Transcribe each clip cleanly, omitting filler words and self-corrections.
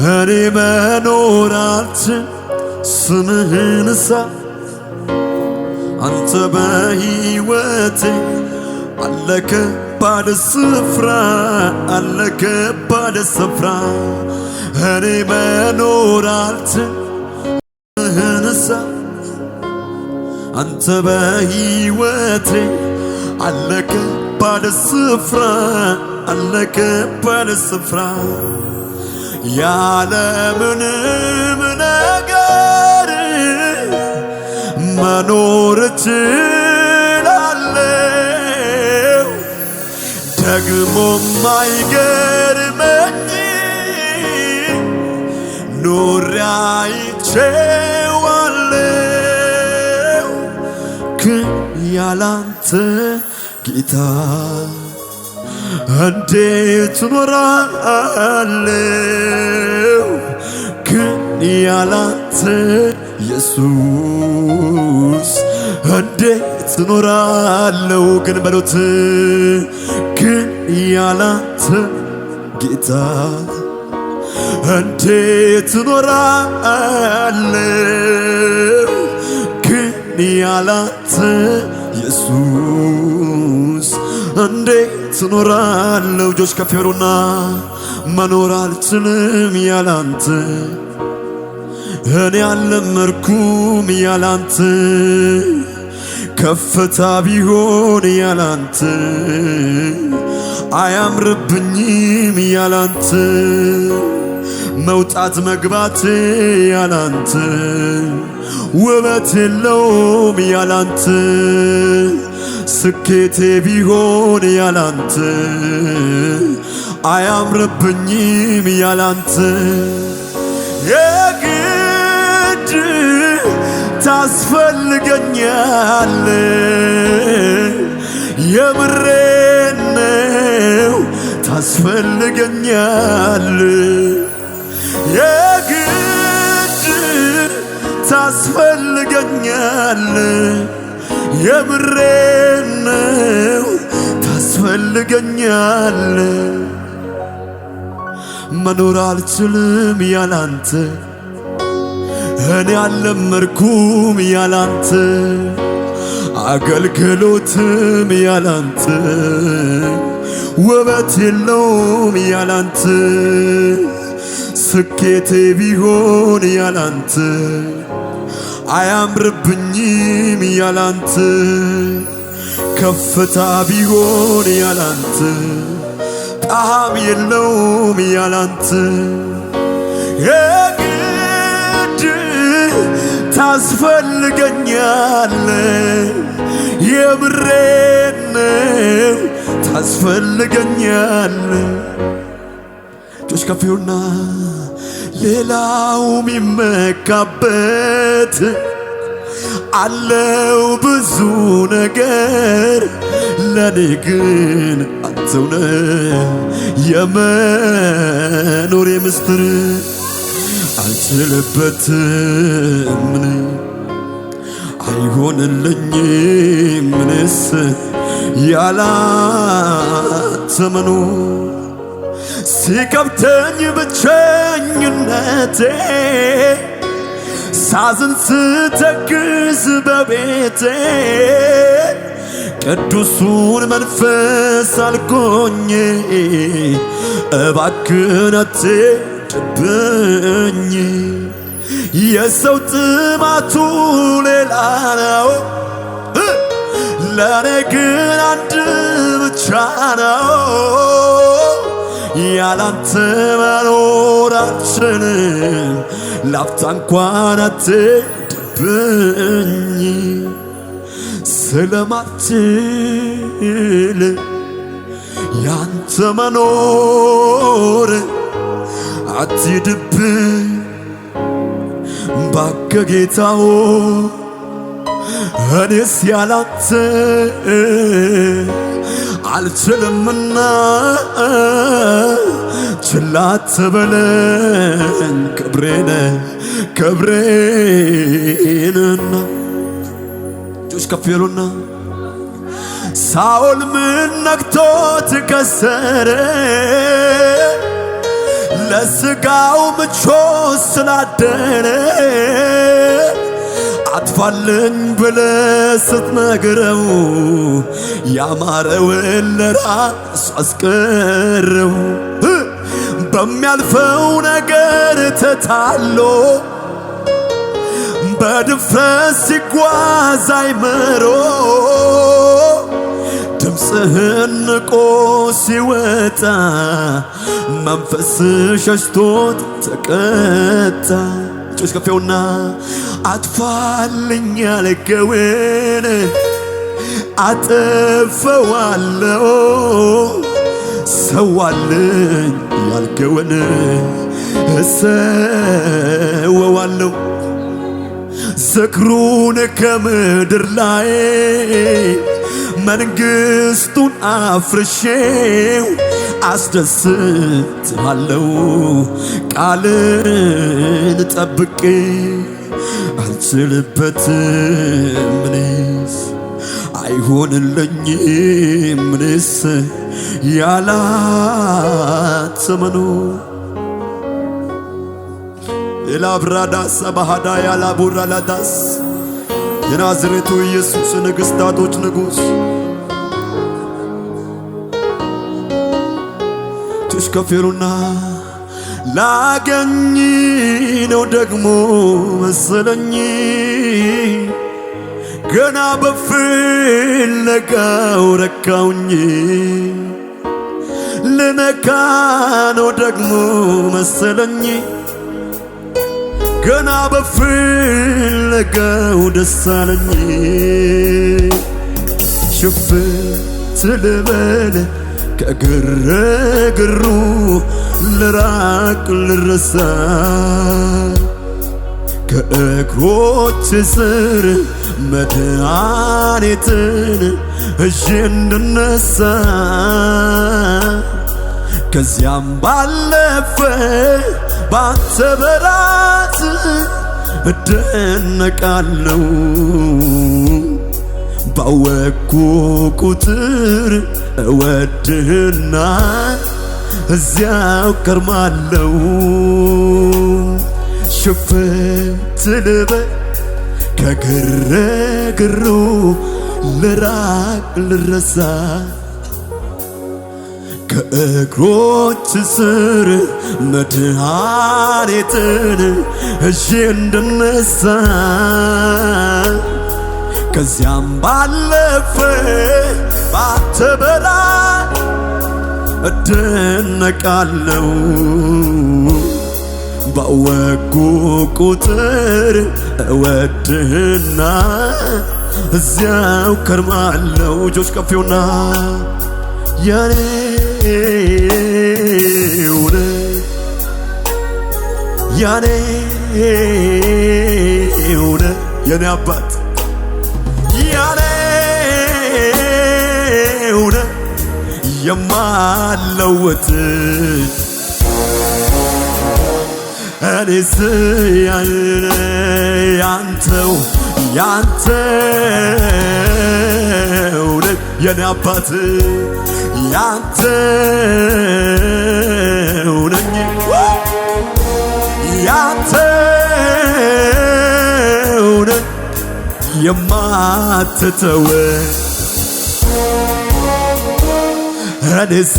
እኔ መኖራችን ስምህን ሳ አንተ በሕይወቴ አለ ከባድ ስፍራ አለ ከባድ ስፍራ እኔ መኖራችን ስምህን ሳ አንተ በሕይወቴ አለ ከባድ ስፍራ አለ ከባድ ስፍራ ያለምንም ነገር መኖር እችላለሁ ደግሞም አይገርመኝ ኖሬ አይቼዋለሁ ግን ያላንተ ጌታ እንዴት ኖራለሁ ግን ያላንተ ኢየሱስ እንዴት ኖራለሁ ግን በሉት ግን ያላንተ ጌታ እንዴት ኖራለሁ ግን ያላንተ ኢየሱስ እንዴት ኖራለሁ እጆች ከፍ ይበሉና መኖር አልችልም ያላንተ እኔ አልለመድኩም ያላንተ ከፍታ ቢሆን ያላንተ አያምርብኝም ያላንተ መውጣት መግባት ያላንተ ውበት የለውም ያላንተ ስኬቴ ቢሆን ያላንተ አያምርብኝም ያላንተ የግድ ታስፈልገኛል የምሬን ነው ታስፈልገኛል የግድ ታስፈልገኛል የምሬን ነው ታስፈልገኛል መኖር አልችልም ያላንተ እኔ አልለመድኩም ያላንተ አገልግሎትም ያላንተ ውበት የለውም ያላንተ ስኬቴ ቢሆን ያላንተ አያምርብኝም ያላንተ ከፍታ ቢሆን ያላንተ ጣዕም የለውም ያላንተ የግድ ታስፈልገኛል የምሬን ነው ታስፈልገኛል እጆች ከፍ ይሉና ሌላው ሚመካበት አለው ብዙ ነገር ለኔ ግን አንተው ነህ የመኖሬ ምስጢር አልችልበትም አይሆንልኝም ምንስ ያላንተ መኖር ሲከብተኝ ብቸኝነቴ ሳዝን ስተክዝ በቤቴ ቅዱሱን መንፈስ አልኮኝ እባክህ አትሂድብኝ የሰው ጥማቱ ሌላ ነው ለኔ ግን አንድ ብቻ ነው ያላንተ መኖር አልችልም ላፍታ እንኳን አትሂድብኝ ስለማትችል ያንተ መኖር አትሂድብኝ እባክህ ጌታዬ እኔስ ያላንተ አልችልምና ችላ አትበለኝ ክብሬንና እጆች ከፍ ይሉና ሳኦል ምን ነክቶት ከሰረ ለስጋው ምቾት ስላደረ አጥፋልኝ ብለህ ስትነግረው ያማረውን ለራሱ አስቀረው። በሚያልፈው ነገር ተታሎ በድፍረት ሲጓዝ አይምሮ ድምፅህን ንቆ ሲወጣ መንፈስ ሸሽቶት ተቀጣ። እጆች ከፌውና አጥፋልኝ ያልከውን አጠፋዋለሁ፣ ሰዋልኝ ያልከውን እሰዋዋለሁ። ዝክሩን ከምድር ላይ መንግሥቱን አፍርሼው አስደስትሃለሁ። ቃልን ጠብቄ አልችልበትም ምንስ አይሆንልኝም ምንስ ያላንተ መኖር። ኤላብራዳስ ባህዳ ያላቡራላዳስ የናዝሬቱ ኢየሱስ ንግሥታቶች ንጉሥ ተሽከፌሩና ላገኝ ነው ደግሞ መሰለኝ ገና በፍለጋው ረካውኝ ልነካ ነው ደግሞ መሰለኝ ገና በፍለጋው ደሳለኝ። ሽፍት ልበል ከግርግሩ ልራቅ ልረሳ ከእግሮች ስር መድኃኒትን እዤ እንድነሳ ከዚያም ባለፈ ባንተ በራት እደነቃለሁ። ባወቅኩ ቁጥር እወድህና እዚያው ከርማለሁ። ሽፍት ልበል ከግርግሩ ልራቅ ልረሳ ከእግሮች ስር መድኃኒትን እዤ እንድነሳ ከዚያም ባለፈ ባንተ በራት እደነቃለሁ። ባወቅኩ ቁጥር እወድህና እዚያው ከርማለሁ። እጆች ከፊውና ያኔውነ ያኔውነ የኔ አባት ያኔውነ የማለወጥ እኔስ ያንተው ያንተውነ የኔ አባት ያንተው ነኝ ያንተው ነኝ የማትተው እኔስ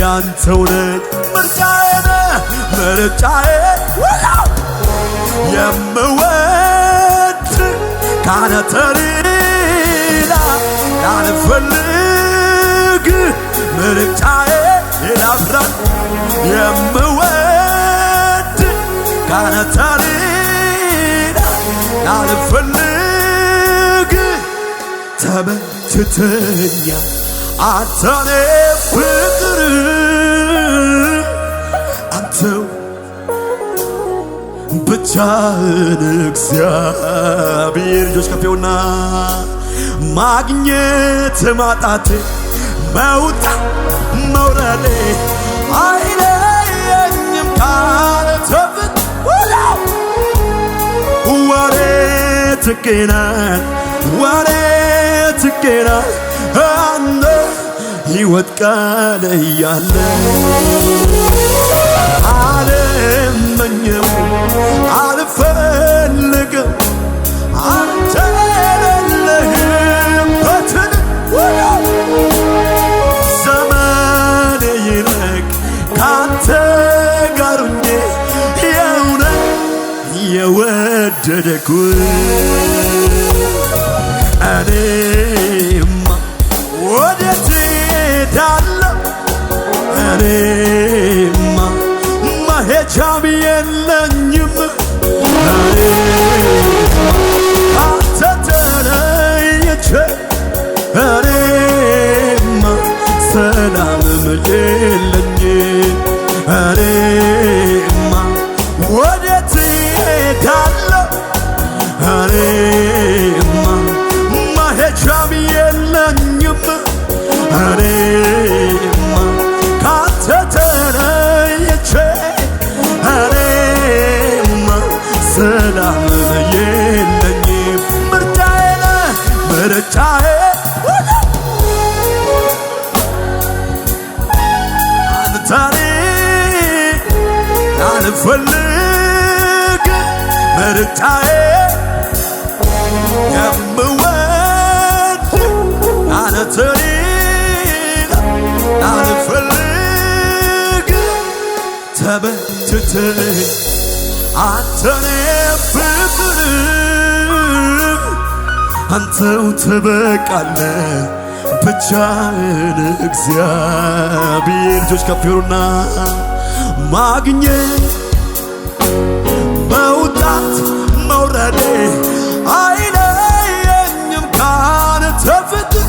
ያንተው ነኝ ምርጫዬ ነህ ምርጫዬ የምወድ ካንተ ሌላ ላልፈልግ ምርጫዬ ይላብራል የምወድ ካንተ ሌላ ላልፈልግ ተመችተኛ አንተኔ ፍቅር አንተው ብቻህን እግዚአብሔር። ልጆች ከፌውና ማግኘት ማጣቴ መውጣት መውረዴ አይለየኝም ካንተ ፍቅር። ወዴት ትገኛለህ ወዴት ትገኛለህ አንተ ሕይወት ቃል እያለ አልመኘው አልፈልግም አንተ የሌለህበትን ዘመኔ ይለቅ ካንተ ጋር ሆኜ የእውነት የወደደኩ እኔማ ወዴት እሄዳለሁ እኔማ መሄጃም የለኝም አንተ ተለይቼ እኔማ ሰላምም የለኝም እኔማ ወዴት እሄዳለሁ እኔማ መሄጃም የለኝም እኔማ ካንተ ተለይቼ እኔማ ሰላም የለኝም ምርጫዬ ነህ ምርጫዬ አንተን አልፈልግ ምርጫዬ የምወድ አንተን አልፈልግ ተበትተህ አንተን ፍቅር አንተው ትበቃለህ ብቻህን እግዚአብሔር ልጆች ከፍ ይበሉና ማግኘት መውጣት መውረዴ አይለየኝም ካንተ ፍቅር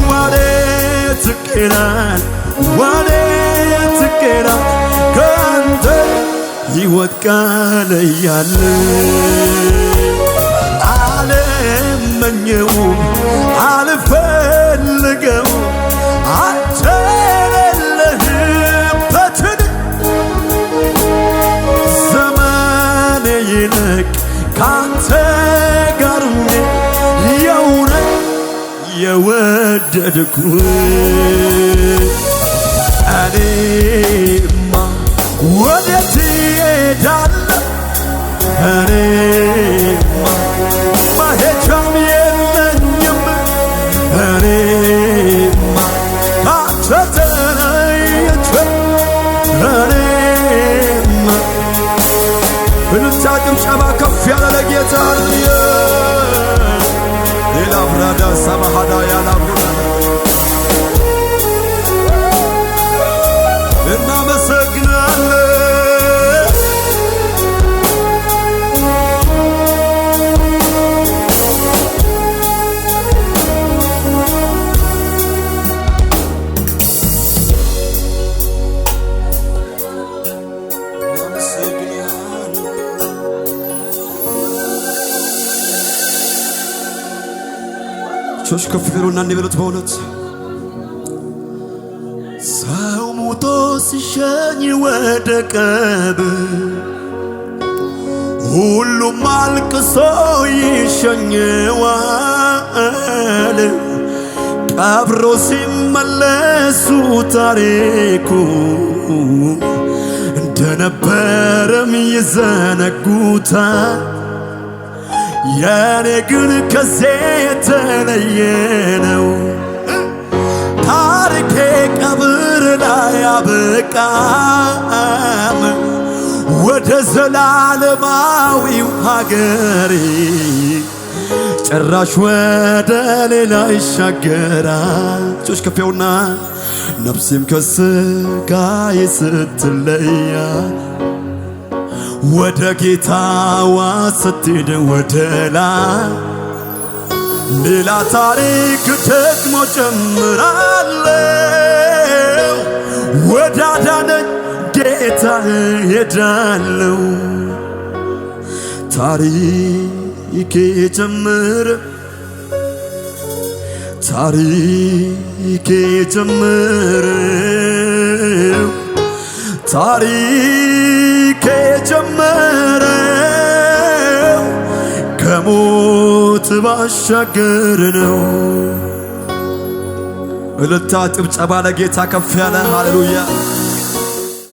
ወዴት ትኬዳል ወዴት ትኬዳል ካንተ ሕይወት ቃል እያለ አልመኘውም አልፈልገውም አንተ የሌለህበትን ዘመኔ ይልቅ ካንተ ጋር ሆኜ የእውነት የወደድኩ እኔማ ወዴት እሄዳለሁ እኔማ መሄጃም የለኝም እኔማ ካንተ ተለይቼ እኔማ ብልታ ጭብጨባ ከፍ ያለ ለጌታ ሌላ ብራዳ ሰማሃዳ ያላብራ እናመሰግናለን ቾች ከፍ ይበሉና እንበሉት በእውነት ሰው ሞቶ ሲሸኝ ወደ ቀብር ሁሉም አልቅሶ ይሸኘዋል ቀብሮ ሲመለሱ ታሪኩ እንደነበረም ይዘነጉታል የኔ ግን ከዚህ የተለየ ነው ታሪኬ ቀብር ላይ አበቃም ወደ ዘላለማዊው ሀገሬ ጭራሽ ወደ ሌላ ይሻገራል ጮች ከፊያውና ነፍሴም ከሥጋዬ ስትለያ ወደ ጌታዋ ስትሄድ ወደ ላይ ሌላ ታሪክ ደግሞ ጀምራለሁ ወደ አዳነኝ ጌታ ሄዳለሁ ታሪኬ ጀመረ ታሪኬ ጀመረ ታሪኬ ጀመረው ከሞት ባሻገር ነው እልልታ ጭብጨባ ለጌታ ከፍ ያለ ሃሌሉያ